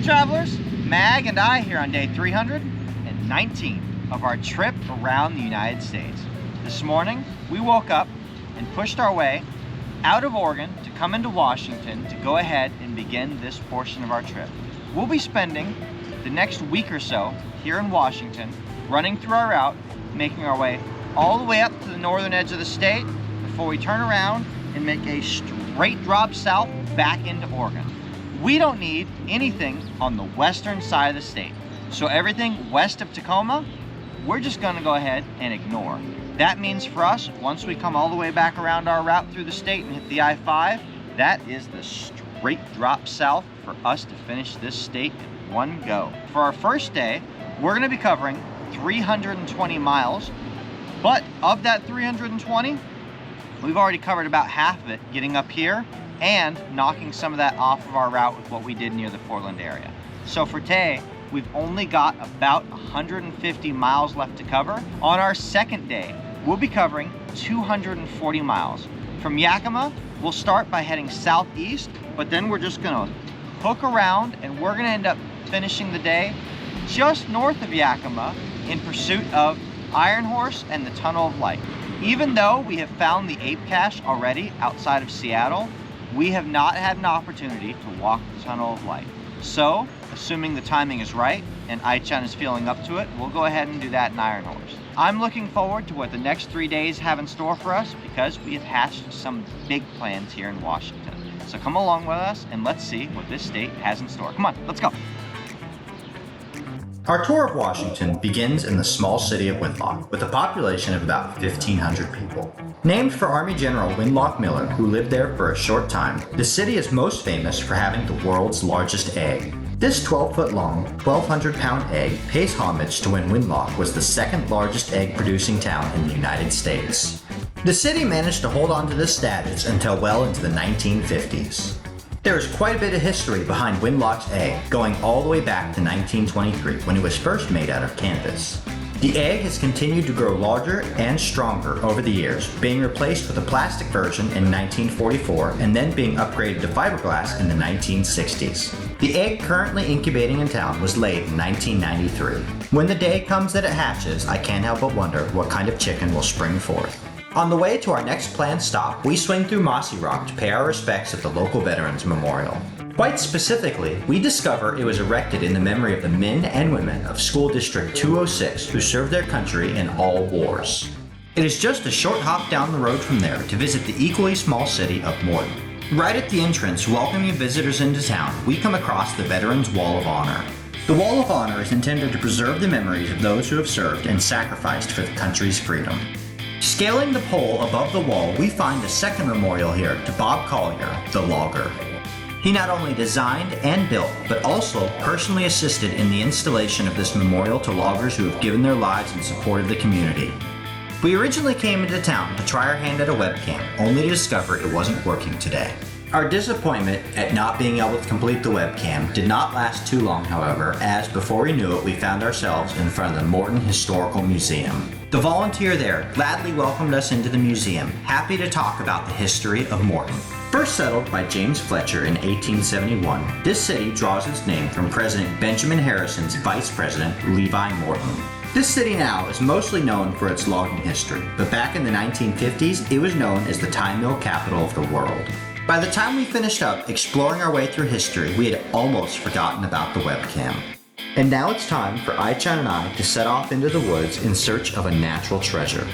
travelers, Mag and I here on day 319 of our trip around the United States. This morning, we woke up and pushed our way out of Oregon to come into Washington to go ahead and begin this portion of our trip. We'll be spending the next week or so here in Washington, running through our route, making our way all the way up to the northern edge of the state before we turn around and make a straight drop south back into Oregon. We don't need anything on the western side of the state. So everything west of Tacoma, we're just gonna go ahead and ignore. That means for us, once we come all the way back around our route through the state and hit the I-5, that is the straight drop south for us to finish this state in one go. For our first day, we're gonna be covering 320 miles, but of that 320, we've already covered about half of it getting up here and knocking some of that off of our route with what we did near the Portland area. So for today, we've only got about 150 miles left to cover. On our second day, we'll be covering 240 miles. From Yakima, we'll start by heading southeast, but then we're just gonna hook around and we're gonna end up finishing the day just north of Yakima in pursuit of Iron Horse and the Tunnel of Light. Even though we have found the ape cache already outside of Seattle, we have not had an opportunity to walk the Tunnel of Light. So, assuming the timing is right and Aichan is feeling up to it, we'll go ahead and do that in Iron Horse. I'm looking forward to what the next 3 days have in store for us because we have hatched some big plans here in Washington. So come along with us and let's see what this state has in store. Come on, let's go. Our tour of Washington begins in the small city of Winlock, with a population of about 1,500 people. Named for Army General Winlock Miller, who lived there for a short time, the city is most famous for having the world's largest egg. This 12-foot-long, 1,200-pound egg pays homage to when Winlock was the second largest egg-producing town in the United States. The city managed to hold on to this status until well into the 1950s. There is quite a bit of history behind Winlock's egg, going all the way back to 1923 when it was first made out of canvas. The egg has continued to grow larger and stronger over the years, being replaced with a plastic version in 1944 and then being upgraded to fiberglass in the 1960s. The egg currently incubating in town was laid in 1993. When the day comes that it hatches, I can't help but wonder what kind of chicken will spring forth. On the way to our next planned stop, we swing through Mossy Rock to pay our respects at the local Veterans Memorial. Quite specifically, we discover it was erected in the memory of the men and women of School District 206 who served their country in all wars. It is just a short hop down the road from there to visit the equally small city of Morton. Right at the entrance, welcoming visitors into town, we come across the Veterans Wall of Honor. The Wall of Honor is intended to preserve the memories of those who have served and sacrificed for the country's freedom. Scaling the pole above the wall, we find a second memorial here to Bob Collier, the logger. He not only designed and built, but also personally assisted in the installation of this memorial to loggers who have given their lives in support of the community. We originally came into town to try our hand at a webcam, only to discover it wasn't working today. Our disappointment at not being able to complete the webcam did not last too long, however, as before we knew it, we found ourselves in front of the Morton Historical Museum. The volunteer there gladly welcomed us into the museum, happy to talk about the history of Morton. First settled by James Fletcher in 1871, this city draws its name from President Benjamin Harrison's vice president, Levi Morton. This city now is mostly known for its logging history, but back in the 1950s, it was known as the tie mill capital of the world. By the time we finished up exploring our way through history, we had almost forgotten about the webcam. And now it's time for Aichan and I to set off into the woods in search of a natural treasure.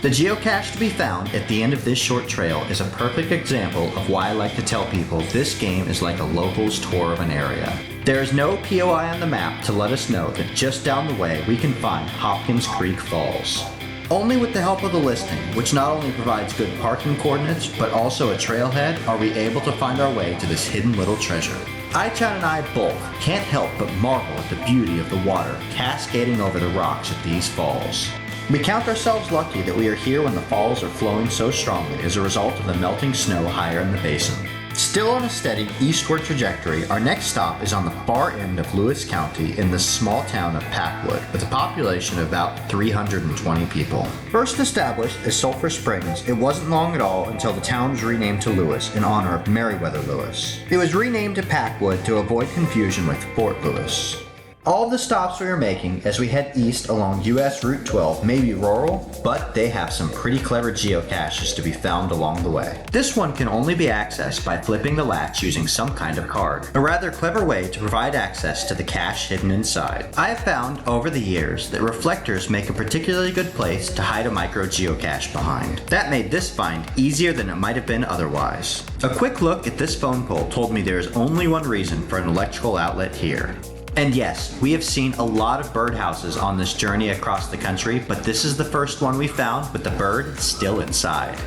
The geocache to be found at the end of this short trail is a perfect example of why I like to tell people this game is like a local's tour of an area. There is no POI on the map to let us know that just down the way we can find Hopkins Creeks Falls. Only with the help of the listing, which not only provides good parking coordinates, but also a trailhead, are we able to find our way to this hidden little treasure. Aichan and I both can't help but marvel at the beauty of the water cascading over the rocks at these falls. We count ourselves lucky that we are here when the falls are flowing so strongly as a result of the melting snow higher in the basin. Still on a steady eastward trajectory, our next stop is on the far end of Lewis County in the small town of Packwood, with a population of about 320 people. First established as Sulphur Springs, it wasn't long at all until the town was renamed to Lewis in honor of Meriwether Lewis. It was renamed to Packwood to avoid confusion with Fort Lewis. All of the stops we are making as we head east along US Route 12 may be rural, but they have some pretty clever geocaches to be found along the way. This one can only be accessed by flipping the latch using some kind of card, a rather clever way to provide access to the cache hidden inside. I have found over the years that reflectors make a particularly good place to hide a micro geocache behind. That made this find easier than it might have been otherwise. A quick look at this phone pole told me there is only one reason for an electrical outlet here. And yes, we have seen a lot of birdhouses on this journey across the country, but this is the first one we found with the bird still inside.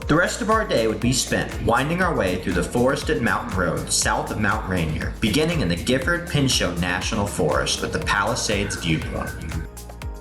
The rest of our day would be spent winding our way through the forested mountain road south of Mount Rainier, beginning in the Gifford Pinchot National Forest with the Palisades viewpoint.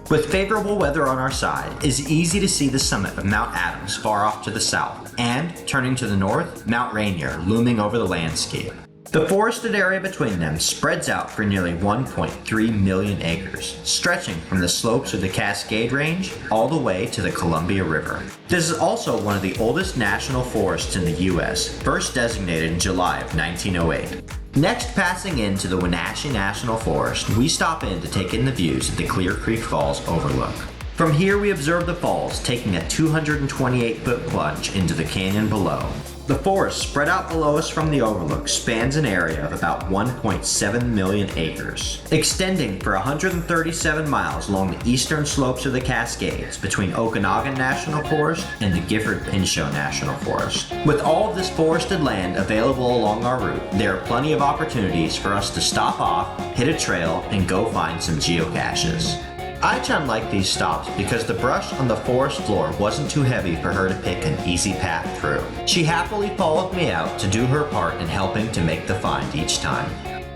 With favorable weather on our side, it is easy to see the summit of Mount Adams far off to the south, and, turning to the north, Mount Rainier looming over the landscape. The forested area between them spreads out for nearly 1.3 million acres, stretching from the slopes of the Cascade Range all the way to the Columbia River. This is also one of the oldest national forests in the U.S., first designated in July of 1908. Next, passing into the Wenatchee National Forest, we stop in to take in the views of the Clear Creek Falls overlook. From here we observe the falls taking a 228-foot plunge into the canyon below. The forest spread out below us from the overlook spans an area of about 1.7 million acres, extending for 137 miles along the eastern slopes of the Cascades between Okanagan National Forest and the Gifford Pinchot National Forest. With all of this forested land available along our route, there are plenty of opportunities for us to stop off, hit a trail, and go find some geocaches. I-chan liked these stops because the brush on the forest floor wasn't too heavy for her to pick an easy path through. She happily followed me out to do her part in helping to make the find each time.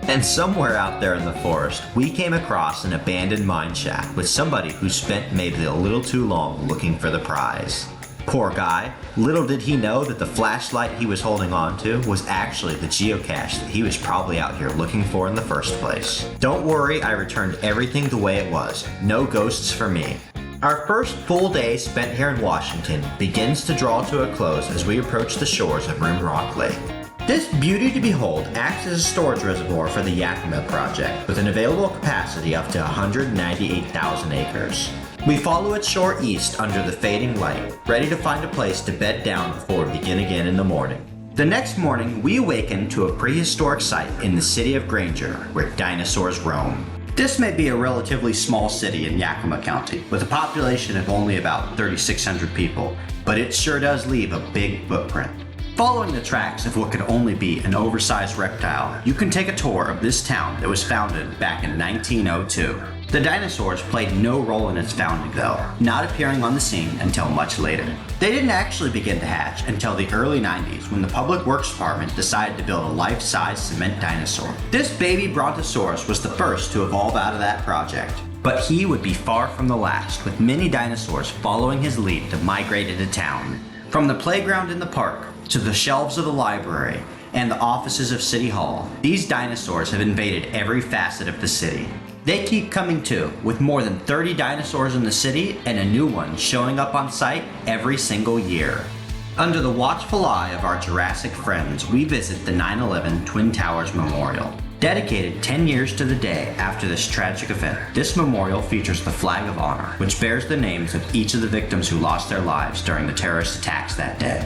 And somewhere out there in the forest, we came across an abandoned mine shaft with somebody who spent maybe a little too long looking for the prize. Poor guy, little did he know that the flashlight he was holding on to was actually the geocache that he was probably out here looking for in the first place. Don't worry, I returned everything the way it was. No ghosts for me. Our first full day spent here in Washington begins to draw to a close as we approach the shores of Rimrock Lake. This beauty to behold acts as a storage reservoir for the Yakima project with an available capacity up to 198,000 acres. We follow its shore east under the fading light, ready to find a place to bed down before we begin again in the morning. The next morning, we awaken to a prehistoric site in the city of Granger, where dinosaurs roam. This may be a relatively small city in Yakima County, with a population of only about 3,600 people, but it sure does leave a big footprint. Following the tracks of what could only be an oversized reptile, you can take a tour of this town that was founded back in 1902. The dinosaurs played no role in its founding though, not appearing on the scene until much later. They didn't actually begin to hatch until the early 90s when the Public Works Department decided to build a life-size cement dinosaur. This baby Brontosaurus was the first to evolve out of that project. But he would be far from the last, with many dinosaurs following his lead to migrate into town. From the playground in the park, to the shelves of the library, and the offices of City Hall, these dinosaurs have invaded every facet of the city. They keep coming too, with more than 30 dinosaurs in the city and a new one showing up on site every single year. Under the watchful eye of our Jurassic friends, we visit the 9/11 Twin Towers Memorial. Dedicated 10 years to the day after this tragic event, this memorial features the Flag of Honor, which bears the names of each of the victims who lost their lives during the terrorist attacks that day.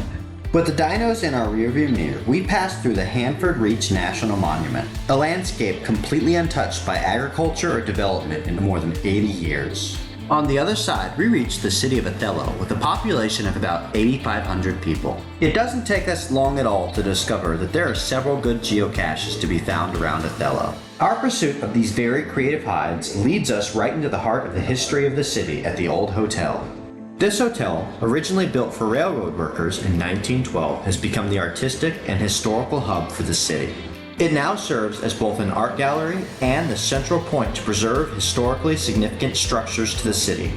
With the dinos in our rearview mirror, we passed through the Hanford Reach National Monument, a landscape completely untouched by agriculture or development in more than 80 years. On the other side, we reached the city of Othello with a population of about 8,500 people. It doesn't take us long at all to discover that there are several good geocaches to be found around Othello. Our pursuit of these very creative hides leads us right into the heart of the history of the city at the Old Hotel. This hotel, originally built for railroad workers in 1912, has become the artistic and historical hub for the city. It now serves as both an art gallery and the central point to preserve historically significant structures to the city.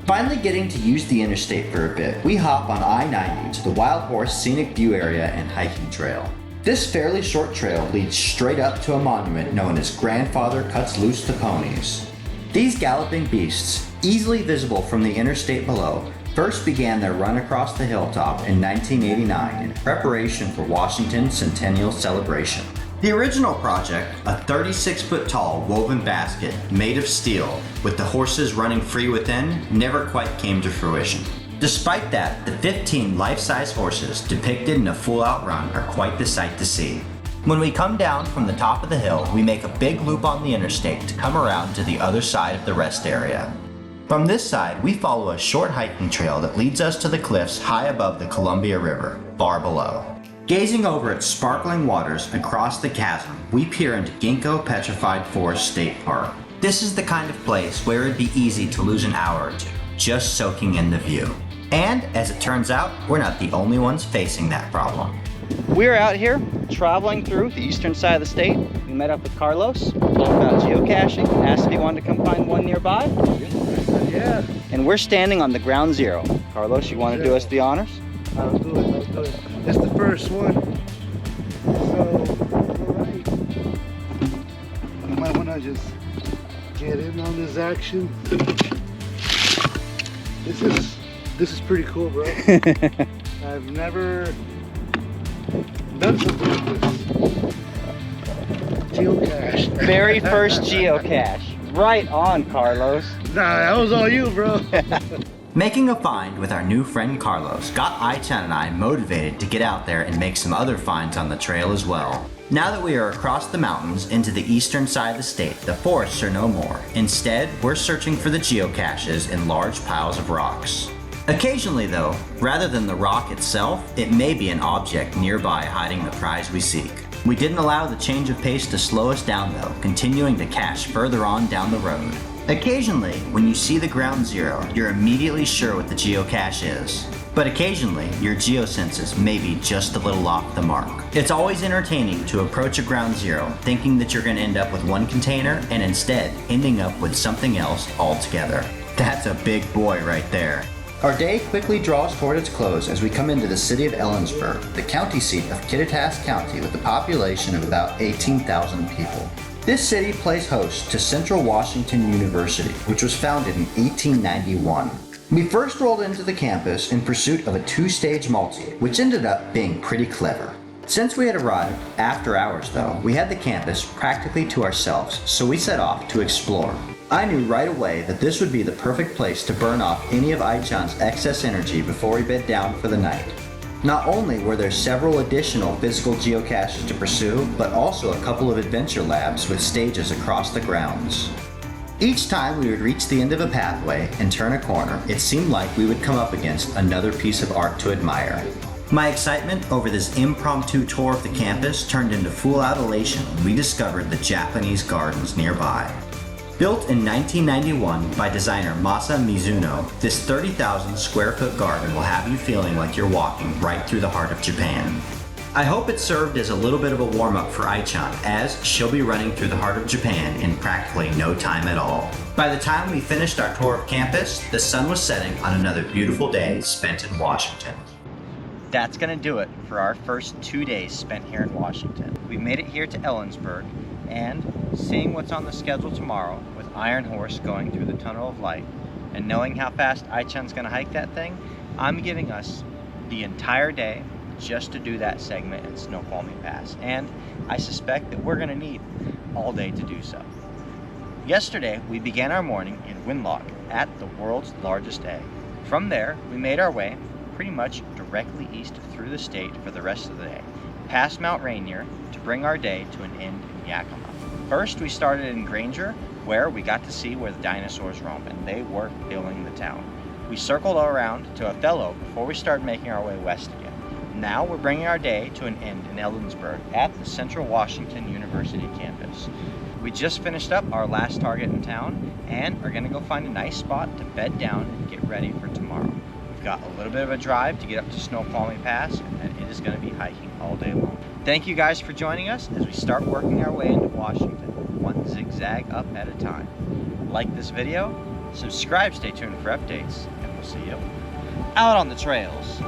Finally getting to use the interstate for a bit, we hop on I-90 to the Wild Horse Scenic View Area and Hiking Trail. This fairly short trail leads straight up to a monument known as Grandfather Cuts Loose the Ponies. These galloping beasts, easily visible from the interstate below, first began their run across the hilltop in 1989 in preparation for Washington's centennial celebration. The original project, a 36-foot tall woven basket made of steel with the horses running free within, never quite came to fruition. Despite that, the 15 life-size horses depicted in a full-out run are quite the sight to see. When we come down from the top of the hill, we make a big loop on the interstate to come around to the other side of the rest area. From this side, we follow a short hiking trail that leads us to the cliffs high above the Columbia River, far below. Gazing over at sparkling waters across the chasm, we peer into Ginkgo Petrified Forest State Park. This is the kind of place where it'd be easy to lose an hour or two, just soaking in the view. And, as it turns out, we're not the only ones facing that problem. We're out here traveling through the eastern side of the state. We met up with Carlos, told him about geocaching, asked if he wanted to come find one nearby. Yeah. And we're standing on the ground zero. Carlos, you want to do us the honors? I'll do it. It's the first one. So, alright. You might want to just get in on this action. This is pretty cool, bro. I've never done something like this. Geocache. Very first geocache. Right on, Carlos. Nah, that was all you, bro. Making a find with our new friend Carlos got Aichan and I motivated to get out there and make some other finds on the trail as well. Now that we are across the mountains into the eastern side of the state, the forests are no more. Instead, we're searching for the geocaches in large piles of rocks. Occasionally though, rather than the rock itself, it may be an object nearby hiding the prize we seek. We didn't allow the change of pace to slow us down though, continuing to cache further on down the road. Occasionally, when you see the ground zero, you're immediately sure what the geocache is. But occasionally, your geosenses may be just a little off the mark. It's always entertaining to approach a ground zero thinking that you're going to end up with one container and instead ending up with something else altogether. That's a big boy right there. Our day quickly draws toward its close as we come into the city of Ellensburg, the county seat of Kittitas County with a population of about 18,000 people. This city plays host to Central Washington University, which was founded in 1891. We first rolled into the campus in pursuit of a two-stage multi, which ended up being pretty clever. Since we had arrived after hours though, we had the campus practically to ourselves, so we set off to explore. I knew right away that this would be the perfect place to burn off any of Aichan's excess energy before we bed down for the night. Not only were there several additional physical geocaches to pursue, but also a couple of adventure labs with stages across the grounds. Each time we would reach the end of a pathway and turn a corner, it seemed like we would come up against another piece of art to admire. My excitement over this impromptu tour of the campus turned into full-out elation when we discovered the Japanese gardens nearby. Built in 1991 by designer Masa Mizuno, this 30,000 square foot garden will have you feeling like you're walking right through the heart of Japan. I hope it served as a little bit of a warm-up for Aichan, as she'll be running through the heart of Japan in practically no time at all. By the time we finished our tour of campus, the sun was setting on another beautiful day spent in Washington. That's gonna do it for our first 2 days spent here in Washington. We made it here to Ellensburg, and seeing what's on the schedule tomorrow with Iron Horse going through the Tunnel of Light, and knowing how fast Aichan's gonna hike that thing, I'm giving us the entire day just to do that segment in Snoqualmie Pass, and I suspect that we're gonna need all day to do so. Yesterday, we began our morning in Winlock at the world's largest egg. From there, we made our way pretty much directly east through the state for the rest of the day, past Mount Rainier to bring our day to an end in Yakima. First, we started in Granger, where we got to see where the dinosaurs roam, and they were filling the town. We circled around to Othello before we started making our way west again. Now we're bringing our day to an end in Ellensburg at the Central Washington University campus. We just finished up our last target in town and are going to go find a nice spot to bed down and get ready for tomorrow. We've got a little bit of a drive to get up to Snoqualmie Pass, and then it is going to be hiking all day long. Thank you guys for joining us as we start working our way into Washington, one zigzag up at a time. Like this video, subscribe, stay tuned for updates, and we'll see you out on the trails.